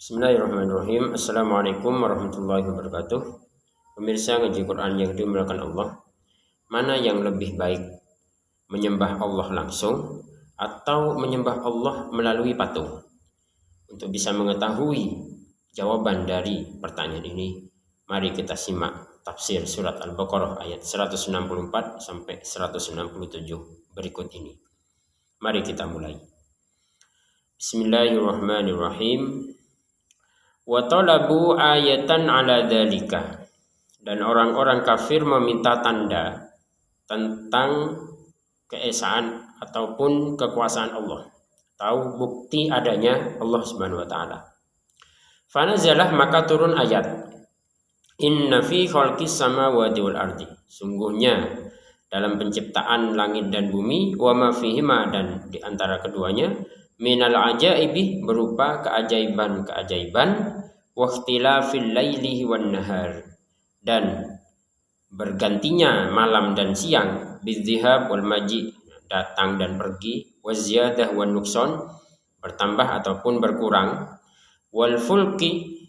Bismillahirrahmanirrahim. Assalamualaikum warahmatullahi wabarakatuh. Pemirsa ngaji Quran yang dimuliakan Allah, mana yang lebih baik, menyembah Allah langsung atau menyembah Allah melalui patung? Untuk bisa mengetahui jawaban dari pertanyaan ini, mari kita simak tafsir surat Al-Baqarah ayat 164 sampai 167 berikut ini. Mari kita mulai. Bismillahirrahmanirrahim. Wa talabu ayatan ala dzalika, dan orang-orang kafir meminta tanda tentang keesaan ataupun kekuasaan Allah, tahu bukti adanya Allah Subhanahu wa taala. Fanazalah, maka turun ayat, inna fi khalqis samawati wal ardi, sungguhnya dalam penciptaan langit dan bumi, wa ma fihima, dan di antara keduanya, minal ajaibi, berupa keajaiban-keajaiban, waqtilafil laili wan nahar, dan bergantinya malam dan siang, bidzihab wal maji, datang dan pergi, waziyadah wan nukson, bertambah ataupun berkurang, wal fulki,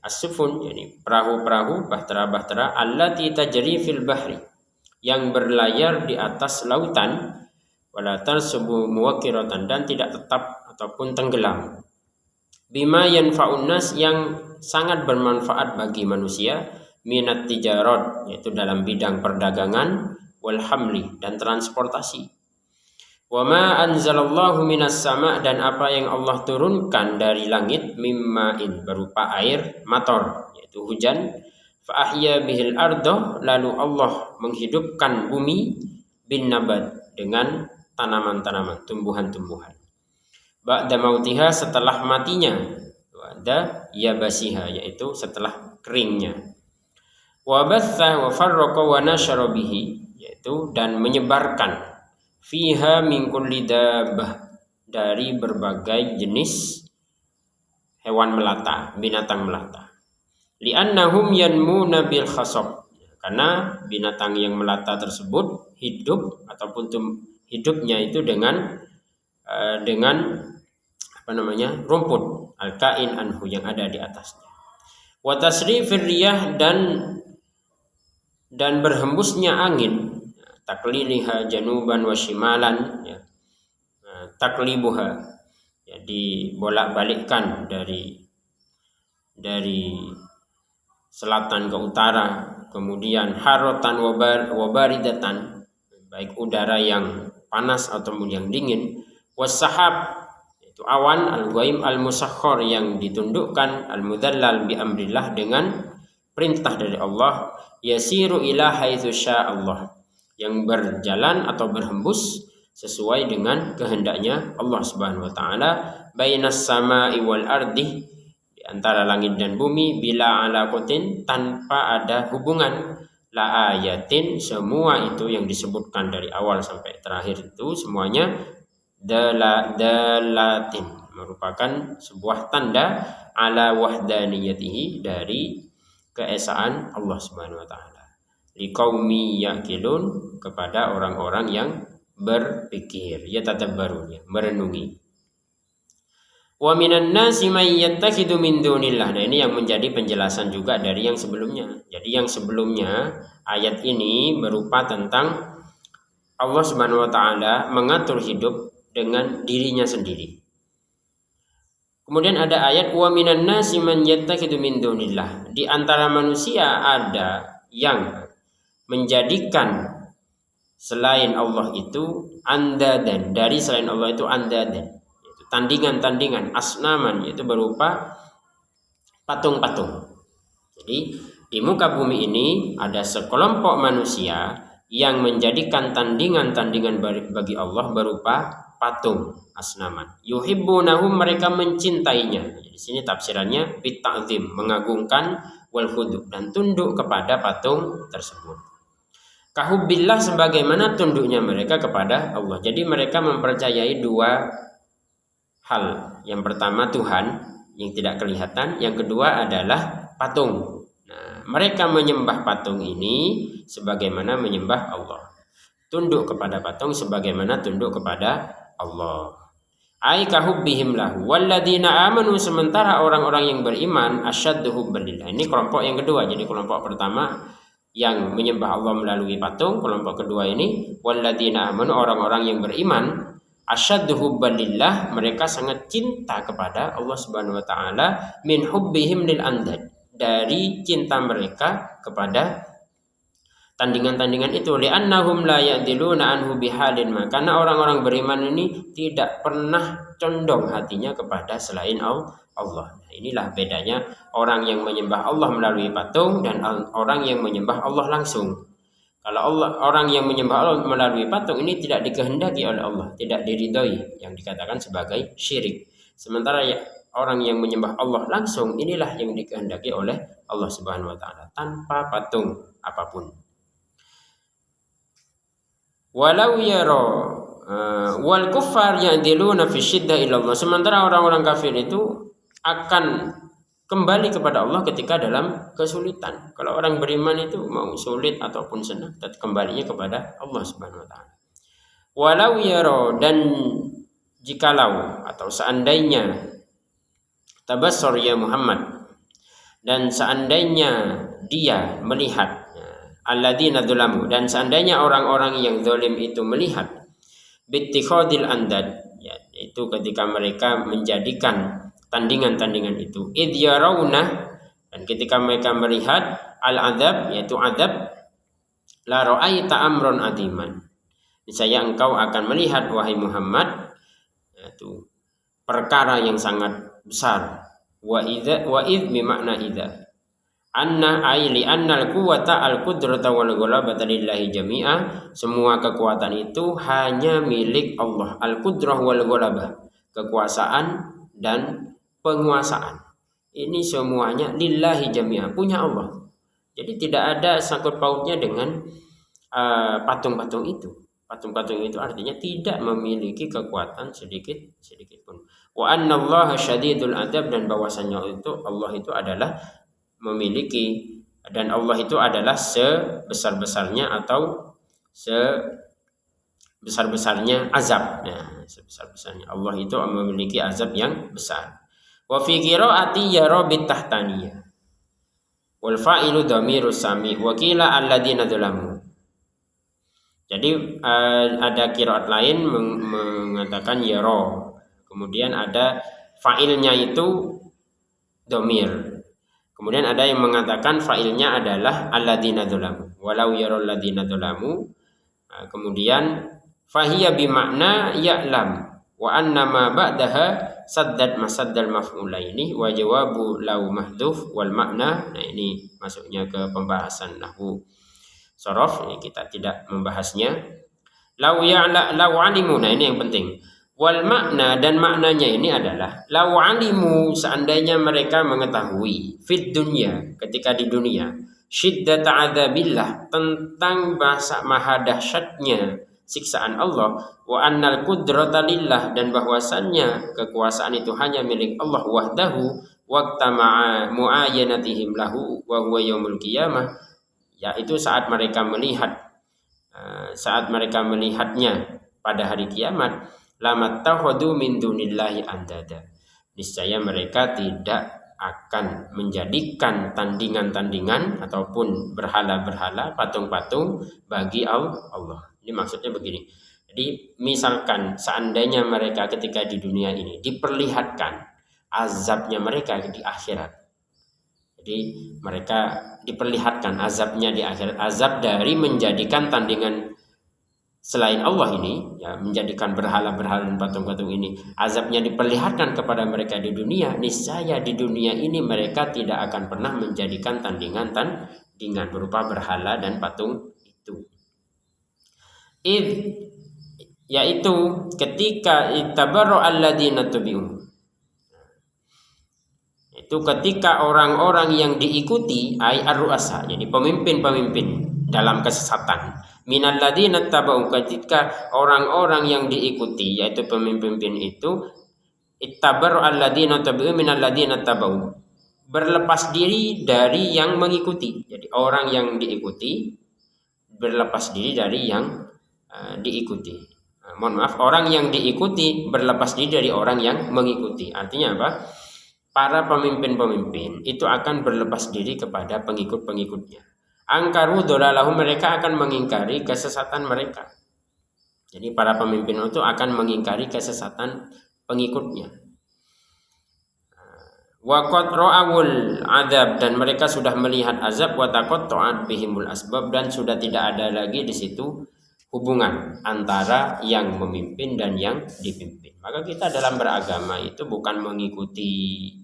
as-sufun, yani perahu-perahu, bahtera-bahtera, allati tajri fil bahri, yang berlayar di atas lautan, wala tarsubu muwakkiratan, dan tidak tetap ataupun tenggelam, bima yanfa'un nas, yang sangat bermanfaat bagi manusia, minat tijarot, yaitu dalam bidang perdagangan, wal hamli, dan transportasi, wa ma anzalallahu minas sama', dan apa yang Allah turunkan dari langit, mimma'in, berupa air mator, yaitu hujan, fa ahya bihil ardo, lalu Allah menghidupkan bumi, bin nabat, dengan tanaman-tanaman, tumbuhan-tumbuhan, ba'da mautiha, setelah matinya, ba'da yabasiha, yaitu setelah keringnya, wa batha wa farraqa wa nasyara bihi, yaitu dan menyebarkan, fiha min kulli dabbah, dari berbagai jenis hewan melata, binatang melata, li'annahum yanmuna bil khasab, karena binatang yang melata tersebut hidup ataupun hidupnya itu dengan rumput, al-kain anhu, yang ada di atasnya, wa tasrifir riyah, dan berhembusnya angin, takliliha januban wa shimalan, ya, taklibuha, ya, dibolak-balikkan dari selatan ke utara, kemudian harotan wabaridatan, baik udara yang panas ataupun yang dingin, wasahab, itu awan, al-ghaim al-musakhkhar, yang ditundukkan, al-mudallal bi amrillah, dengan perintah dari Allah, yasiru ila haitsu Allah, yang berjalan atau berhembus sesuai dengan kehendaknya Allah Subhanahu wa taala, bainas sama'i wal ardi, di antara langit dan bumi, bila alaqatin, tanpa ada hubungan, la ayatin, semua itu yang disebutkan dari awal sampai terakhir itu semuanya dalatin, merupakan sebuah tanda ala wahdaniyatihi, dari keesaan Allah Subhanahu wa taala, liqaumi yaqilun, kepada orang-orang yang berpikir, ya tadabbarun, merenungi. Wa minan nasi may yattakhidhu min dunillah. Nah, ini yang menjadi penjelasan juga dari yang sebelumnya. Jadi yang sebelumnya ayat ini berupa tentang Allah Subhanahu wa taala mengatur hidup dengan dirinya sendiri. Kemudian ada ayat wa minan nasi man yattakhidhu min dunillah. Di antara manusia ada yang menjadikan selain Allah itu andadan, dari selain Allah itu andadan, yaitu tandingan-tandingan, asnaman, yaitu berupa patung-patung. Jadi di muka bumi ini ada sekelompok manusia yang menjadikan tandingan-tandingan bagi Allah berupa patung, asnaman. Yuhibbunahum, mereka mencintainya. Di sini tafsirannya bita'zim, mengagungkan, wal khudu, dan tunduk kepada patung tersebut. Kahubbillah, sebagaimana tunduknya mereka kepada Allah. Jadi mereka mempercayai dua hal. Yang pertama Tuhan yang tidak kelihatan, yang kedua adalah patung. Nah, mereka menyembah patung ini sebagaimana menyembah Allah. Tunduk kepada patung sebagaimana tunduk kepada Allah. Ai kahubbihim lahu walladzina amanu, sementara orang-orang yang beriman asyaddu hubban lillah. Ini kelompok yang kedua. Jadi kelompok pertama yang menyembah Allah melalui patung, kelompok kedua ini walladzina amanu, orang-orang yang beriman asyaddu hubban lillah, mereka sangat cinta kepada Allah Subhanahu wa taala, min hubbihim lil andad, dari cinta mereka kepada tandingan-tandingan itu, li'annahum la ya'diluna anhu bihalin ma, karena orang-orang beriman ini tidak pernah condong hatinya kepada selain Allah. Nah, inilah bedanya orang yang menyembah Allah melalui patung dan orang yang menyembah Allah langsung. Kalau orang yang menyembah Allah melalui patung ini tidak dikehendaki oleh Allah, tidak diridhoi, yang dikatakan sebagai syirik. Sementara orang yang menyembah Allah langsung, inilah yang dikehendaki oleh Allah Subhanahu wa taala tanpa patung apapun. Walau yaro wal kuffar ya'diluna fi syiddah ila Allah, sementara orang-orang kafir itu akan kembali kepada Allah ketika dalam kesulitan. Kalau orang beriman itu mau sulit ataupun senang, tetap kembalinya kepada Allah Subhanahu wa taala. Walau yaro, dan jikalau atau seandainya, tabassur ya Muhammad, dan seandainya dia melihat, alladzina dzalamu, dan seandainya orang-orang yang zalim itu melihat, bittikhadil andad, yaitu ketika mereka menjadikan tandingan-tandingan itu, id yarawna, dan ketika mereka melihat al-adzab, yaitu adzab, la ra'aita amron adiman, niscaya engkau akan melihat wahai Muhammad, yaitu perkara yang sangat besar. Wa id bimakna idza, anna aili annal quwwata al qudrata wal ghalabata lillahi jami'a, semua kekuatan itu hanya milik Allah, al qudrah wal ghalabah, kekuasaan dan penguasaan ini semuanya lillahi jami'a, punya Allah. Jadi tidak ada sangkut pautnya dengan patung-patung itu. Patung-patung itu artinya tidak memiliki kekuatan sedikit pun. Wa annallaha syadidul adzab, dan bahwasanya itu Allah itu adalah memiliki, dan Allah itu adalah sebesar-besarnya atau sebesar-besarnya azab. Nah, sebesar-besarnya Allah itu memiliki azab yang besar. Wa fi qiraati yara bitahtaniyah wal fa'ilu dhamirus sami wa qila alladzina dzalamu. Jadi ada qiraat lain mengatakan yara, kemudian ada fa'ilnya itu dhamir. Kemudian ada yang mengatakan fa'ilnya adalah alladzina dzalamu, walau yaral ladzina dzalamu. Kemudian fahiya bimakna ya'lam wa anna ma ba'daha saddad masaddal maf'ulaini wa jawabu law mahdhuf wal makna. Nah, ini masuknya ke pembahasan nahwu sorof, ini kita tidak membahasnya. Law alimu, nah ini yang penting. Wal makna, dan maknanya ini adalah law alimu, seandainya mereka mengetahui, fid dunya, ketika di dunia, syiddata adzabillah, tentang bahasa maha dahsyatnya siksaan Allah, wa annal qudrata lillah, dan bahwasannya kekuasaan itu hanya milik Allah wahdahu, waqta mu'ayyanatihim lahu wa huwa yaumul qiyamah, yaitu saat mereka melihatnya pada hari kiamat, lamattakhadhu min dunillahi andada, niscaya mereka tidak akan menjadikan tandingan-tandingan ataupun berhala-berhala, patung-patung bagi Allah. Ini maksudnya begini. Jadi misalkan seandainya mereka ketika di dunia ini diperlihatkan azabnya mereka di akhirat. Jadi mereka diperlihatkan azabnya di akhirat, azab dari menjadikan tandingan selain Allah ini, ya, menjadikan berhala-berhala dan patung-patung ini, azabnya diperlihatkan kepada mereka di dunia, niscaya di dunia ini mereka tidak akan pernah menjadikan tandingan berupa berhala dan patung itu. Yaitu ketika itabaru alladzina tubi'u, itu ketika orang-orang yang diikuti ay ar-ru'asa, jadi pemimpin-pemimpin dalam kesesatan, minal ladzina tabau, ketika orang-orang yang diikuti yaitu pemimpin itu, ittabaru alladzina tabi'u minal ladzina tabau, berlepas diri dari yang mengikuti. Jadi orang yang diikuti berlepas diri dari yang diikuti. mohon maaf, orang yang diikuti berlepas diri dari orang yang mengikuti. Artinya apa? Para pemimpin-pemimpin itu akan berlepas diri kepada pengikut-pengikutnya. Angkaru dolalahu, mereka akan mengingkari kesesatan mereka. Jadi para pemimpin itu akan mengingkari kesesatan pengikutnya. Wa qad ra'awul adzab, dan mereka sudah melihat azab, wa taqatta'at bihimul asbab, dan sudah tidak ada lagi di situ hubungan antara yang memimpin dan yang dipimpin. Maka kita dalam beragama itu bukan mengikuti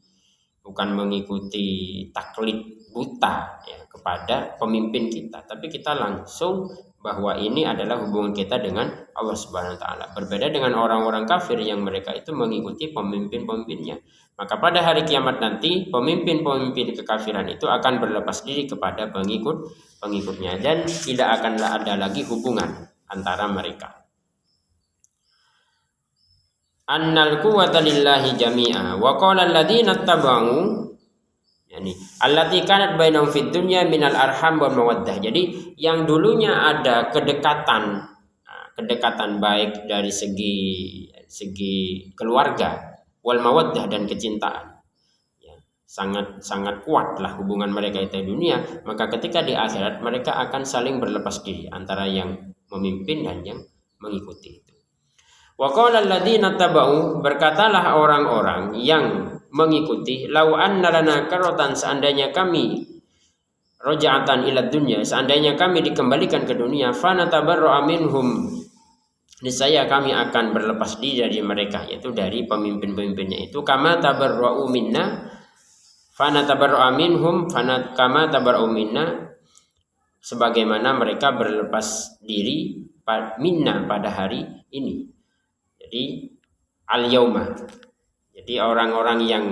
taklid buta ya kepada pemimpin kita, tapi kita langsung bahwa ini adalah hubungan kita dengan Allah Subhanahu wa taala. Berbeda dengan orang-orang kafir yang mereka itu mengikuti pemimpin-pemimpinnya. Maka pada hari kiamat nanti pemimpin-pemimpin kekafiran itu akan berlepas diri kepada pengikutnya dan tidak akan ada lagi hubungan antara mereka. Annal quwwata lillahi jami'a wa qala alladziina taba'u yani allati kanat bainahum fid dunya minal arham wal mawaddah. Jadi yang dulunya ada kedekatan baik dari segi keluarga, wal mawaddah, dan kecintaan, ya, sangat kuatlah hubungan mereka itu di dunia. Maka ketika di akhirat mereka akan saling berlepas diri antara yang memimpin dan yang mengikuti. Wa qala alladziina taba'u, berkatalah orang-orang yang mengikuti, lau anna lana karatan, seandainya kami roja'atan ila dunya, seandainya kami dikembalikan ke dunia, fanatabarra'a minhum, niscaya kami akan berlepas diri dari mereka, yaitu dari pemimpin-pemimpinnya itu, kama tabarra'u minna, fanatabarra'a minhum kama tabarra'u minna, sebagaimana mereka berlepas diri minna pada hari ini. Jadi al-yauma, jadi orang-orang yang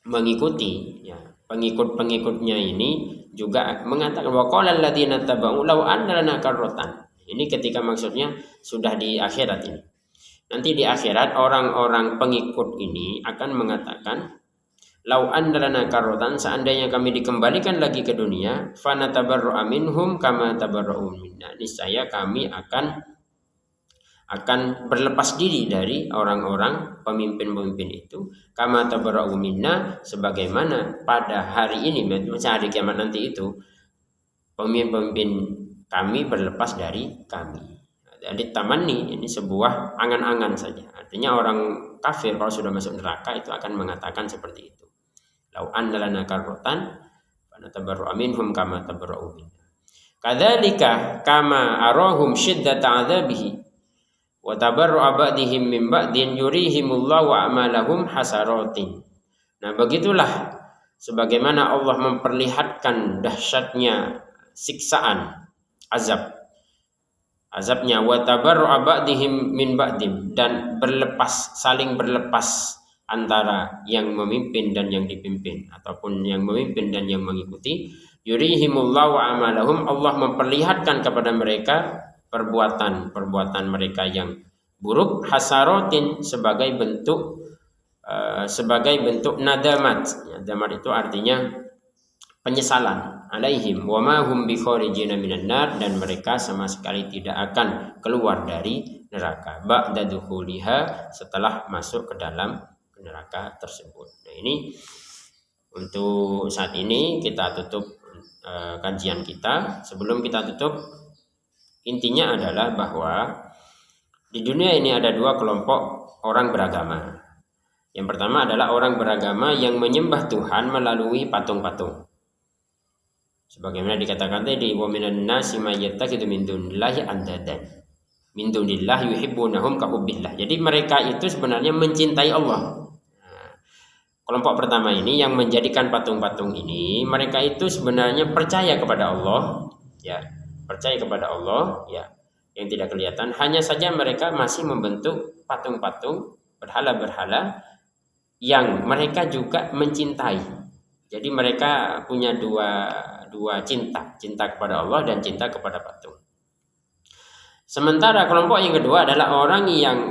mengikuti ya, pengikut-pengikutnya ini juga mengatakan wa qala alladziina taba'u law anna lana karratan. Ini ketika maksudnya sudah di akhirat ini. Nanti di akhirat orang-orang pengikut ini akan mengatakan law anna lana karratan, seandainya kami dikembalikan lagi ke dunia, fanatabarra'a minhum kama tabarra'u minna, niscaya kami akan berlepas diri dari orang-orang pemimpin-pemimpin itu, kama tabarra'u minna, sebagaimana pada hari ini, macam hari kiamat nanti itu pemimpin-pemimpin kami berlepas dari kami. Jadi tamanni ini sebuah angan-angan saja. Artinya orang kafir kalau sudah masuk neraka itu akan mengatakan seperti itu. Lau anna lana karratan fanatabarra'u minhum kama tabarra'u minna. Kadzalika kama arahum shiddata 'adzabihi wa tabarru'a ba'dihim min ba'din yurihimullahu a'malahum hasaratin. Nah, begitulah sebagaimana Allah memperlihatkan dahsyatnya siksaan azabnya, wa tabarru'a ba'dihim min ba'din, dan saling berlepas antara yang memimpin dan yang dipimpin, ataupun yang memimpin dan yang mengikuti. Yurihimullahu a'malahum, Allah memperlihatkan kepada mereka perbuatan mereka yang buruk, hasarotin, sebagai bentuk nadamat. Nadamat itu artinya penyesalan. Alaihim wa ma hum bikharijina minan nar, dan mereka sama sekali tidak akan keluar dari neraka ba'da dukhuliha, setelah masuk ke dalam neraka tersebut. Nah, ini untuk saat ini kita tutup kajian kita. Sebelum kita tutup, intinya adalah bahwa di dunia ini ada dua kelompok orang beragama. Yang pertama adalah orang beragama yang menyembah Tuhan melalui patung-patung. Sebagaimana dikatakan tadi, wa minan nasi may yattakhidhu min dunillahi andadan min dunillahi yuhibbunahum ka hubbillah. Jadi mereka itu sebenarnya mencintai Allah. Nah, kelompok pertama ini yang menjadikan patung-patung ini, mereka itu sebenarnya percaya kepada Allah, ya. Percaya kepada Allah, ya, yang tidak kelihatan. Hanya saja mereka masih membentuk patung-patung, berhala-berhala yang mereka juga mencintai. Jadi mereka punya dua cinta kepada Allah dan cinta kepada patung. Sementara kelompok yang kedua adalah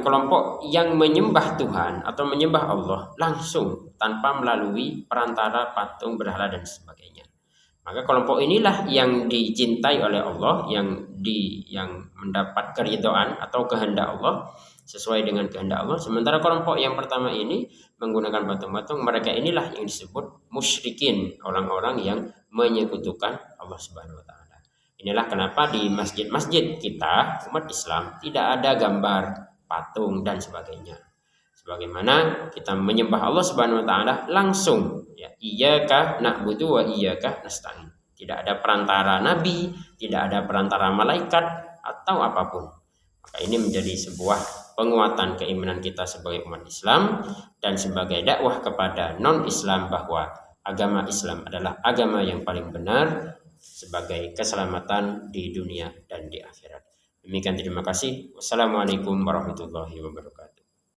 kelompok yang menyembah Tuhan atau menyembah Allah langsung tanpa melalui perantara patung, berhala, dan sebagainya. Maka kelompok inilah yang dicintai oleh Allah, yang mendapat keridhaan atau kehendak Allah, sesuai dengan kehendak Allah. Sementara kelompok yang pertama ini menggunakan patung-patung, mereka inilah yang disebut musyrikin, orang-orang yang menyekutukan Allah Subhanahu wa taala. Inilah kenapa di masjid-masjid kita umat Islam tidak ada gambar patung dan sebagainya. Sebagaimana kita menyembah Allah Subhanahu wa taala langsung, ya, iyyaka na'budu wa iyyaka nasta'in. Tidak ada perantara nabi, tidak ada perantara malaikat atau apapun. Maka ini menjadi sebuah penguatan keimanan kita sebagai umat Islam dan sebagai dakwah kepada non-Islam bahwa agama Islam adalah agama yang paling benar sebagai keselamatan di dunia dan di akhirat. Demikian, terima kasih. Wassalamualaikum warahmatullahi wabarakatuh.